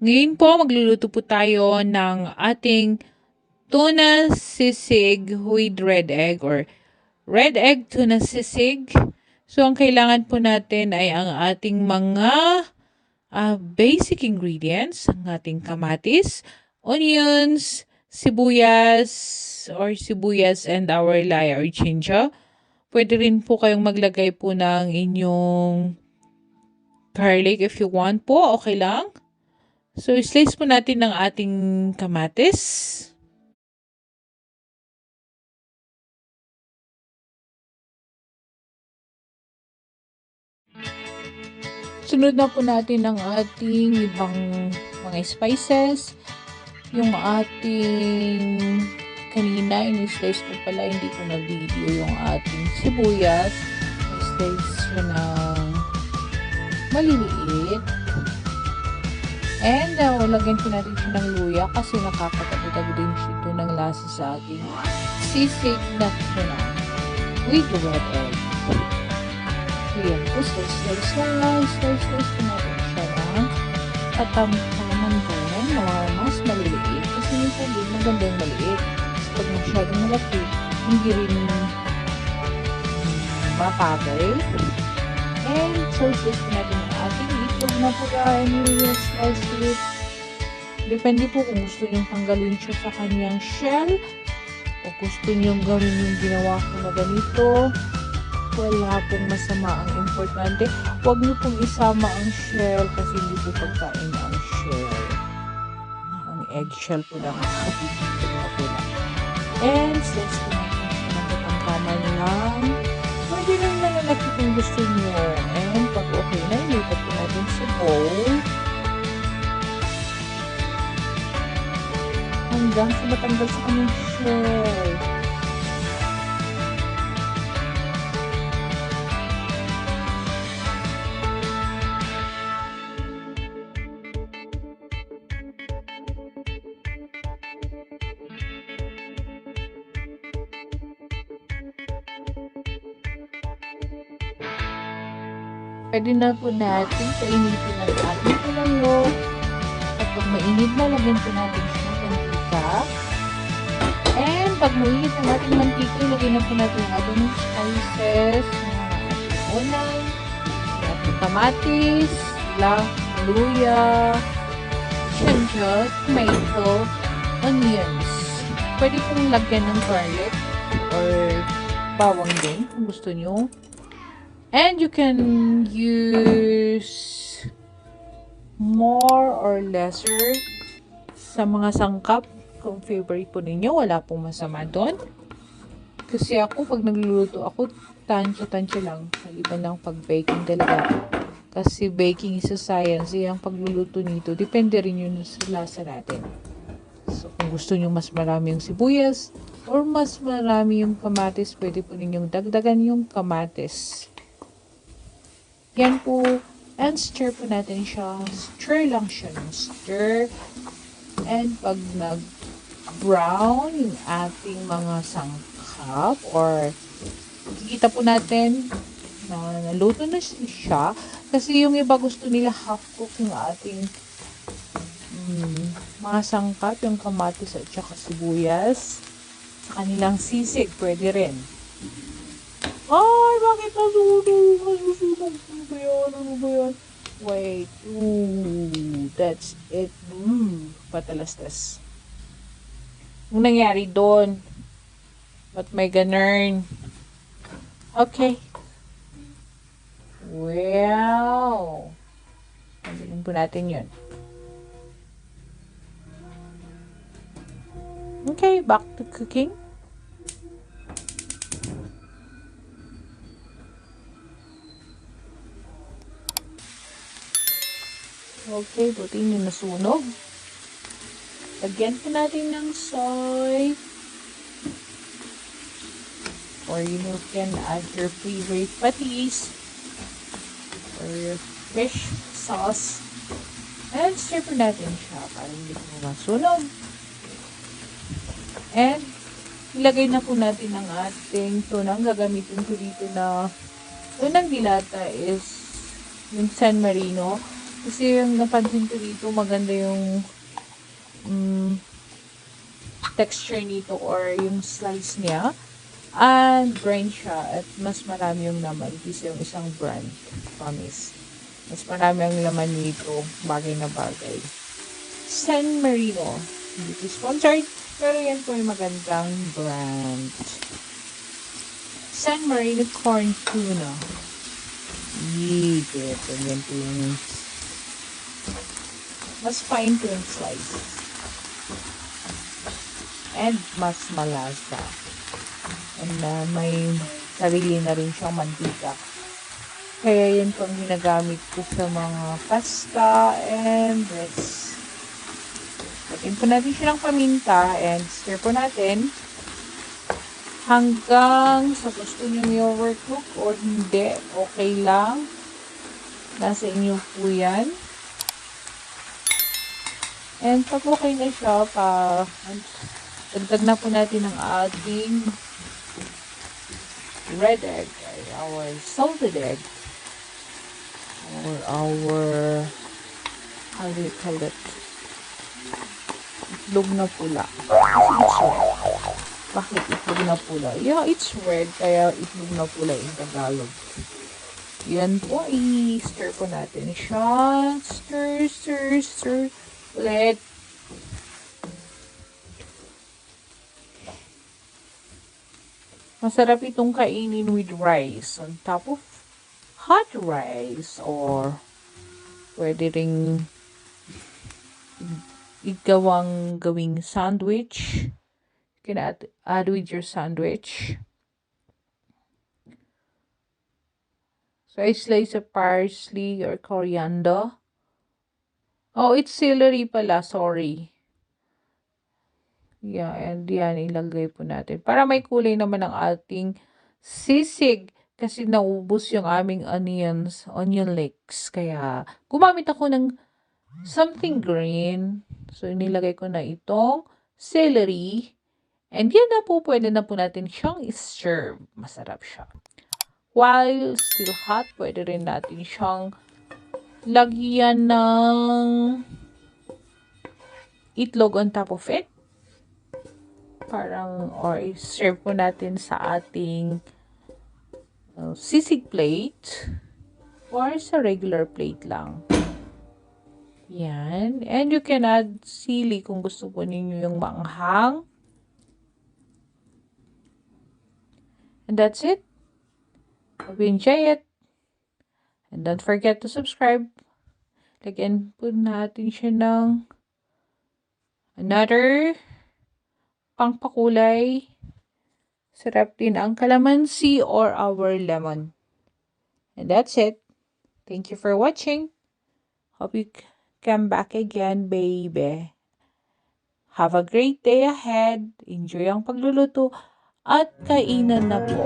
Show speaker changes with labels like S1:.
S1: Ngayon po, magluluto po tayo ng ating tuna sisig with red egg or red egg tuna sisig. So, ang kailangan po natin ay ang ating mga basic ingredients, ang ating kamatis, onions, sibuyas and our laya or ginger. Pwede rin po kayong maglagay po ng inyong garlic if you want po, okay lang. So, slice po natin ng ating kamatis. Sunod na po natin ang ating ibang mga spices. Yung ating kanina, in-slice ko pala, hindi ko na-video yung ating sibuyas. I-slice siya ng maliliit. And lagyan po natin siya ng luya kasi nakakatagdag din siya ito ng lasa sa ating sisig na tuna with red egg. So yan po, slice po natin siya ng katamtaman din, mas maliliit. Kasi minsan din maganda yung maliit. Kasi pag masyadong malaki, hindi rin mapagay. And so, slice po natin ang ating itlog na pula and we will slice it. Depende po kung gusto nyo tanggalin siya sa kanyang shell o gusto nyo gawin yung ginawa ko na ganito. Wala pong masama. Ang importante, huwag nyo pong isama ang shell kasi hindi po pagkain ang shell. Ang eggshell po lang ang kapitid na pula. And slice po natin siya ng katangkaman lang. Pwede lang nalalaki kung gusto nyo. And pag okay na, ilipat po natin sa bowl. Hanggang sa matanggal sa kanyang shell. Pwede na po natin painitin ang ating tunayo. At pag mainit na, lagyan po natin siya ng mantika. And pag mainit ang ating mantika, lagyan na po natin ang ating spices, ating onion, ating kamatis, luya, ginger, tomato, onions. Pwede pong lagyan ng garlic or bawang din kung gusto nyo. And you can use more or lesser sa mga sangkap. Kung favorite po ninyo, wala pong masama doon. Kasi ako, pag nagluluto ako, tansya-tansya lang. Maliban lang pag-baking talaga. Kasi baking is a science. Yung pagluluto nito, depende rin yun sa lasa natin. So, kung gusto nyo mas marami yung sibuyas or mas marami yung kamatis, pwede po ninyong dagdagan yung kamatis. Yan po. And stir po natin siya. Stir lang siya. Stir. And pag nag-brown yung ating mga sangkap or kita po natin na naluto na siya. Kasi yung iba gusto nila half-cook yung ating mga sangkap, yung kamatis at saka sibuyas. Sa kanilang sisig, pwede rin. Ay, bakit nasunog? Ano ba yan? Ano ba yan? Wait. Ooh, that's it. Patalastas. Anong nangyari doon? Ba't may ganun? Okay. Wow. Pagdating po natin yun. Okay, back to cooking. Okay, buti nyo nasunog. Lagyan po natin ng soy. Or you can add your favorite patis. Or your fish sauce. And stir po natin siya para hindi po masunog. And ilagay na po natin ang ating tunang. Gagamitin ko dito na tunang delata is yung San Marino. Kasi yung napansin ko dito, maganda yung texture nito or yung slice niya. And brand siya at mas marami yung laman. Kasi yung isang brand, promise. Mas marami ang laman nito, bagay na bagay. San Marino. Hindi ko sponsored, pero yan po yung magandang brand. San Marino Corn Tuna. Ito yan po yung mas fine po yung slice. And mas malasa. And may sarili na rin siyang mantika. Kaya yan po ang ginagamit ko sa mga pasta and this. Lagyan po natin siya ng paminta and stir po natin hanggang sa gusto nyo i-overcook or hindi. Okay lang. Nasa inyo po yan. And pag okay na siya, dagdag na po natin ang ating red egg, our salted egg, or our, how do you call it? Itlog na pula. Bakit itlog na pula? Yeah, it's red, kaya itlog na pula in Tagalog. Yan po, i-stir po natin siya. Stir. Ulit. Masarap itong kainin with rice on top of hot rice or pwede ring gawing sandwich. You can add with your sandwich. So I slice a parsley or coriander. Oh, it's celery pala, sorry. Yeah, and yan, ilagay po natin. Para may kulay naman ang ating sisig. Kasi naubos yung aming onion leeks. Kaya, gumamit ako ng something green. So, nilagay ko na itong celery. And yan na po, pwede na po natin siyang i-serve. Masarap siya. While still hot, pwede rin natin siyang lagyan ng itlog on top of it. Or serve po natin sa ating sisig plate or sa regular plate lang. Yan. And you can add sili kung gusto po ninyo yung maanghang. And that's it. Hope you enjoy it. And don't forget to subscribe. Lagyan po natin siya ng another pangpakulay. Sarap din ang calamansi or our lemon. And that's it. Thank you for watching. Hope you come back again, baby. Have a great day ahead. Enjoy ang pagluluto at kainan na po.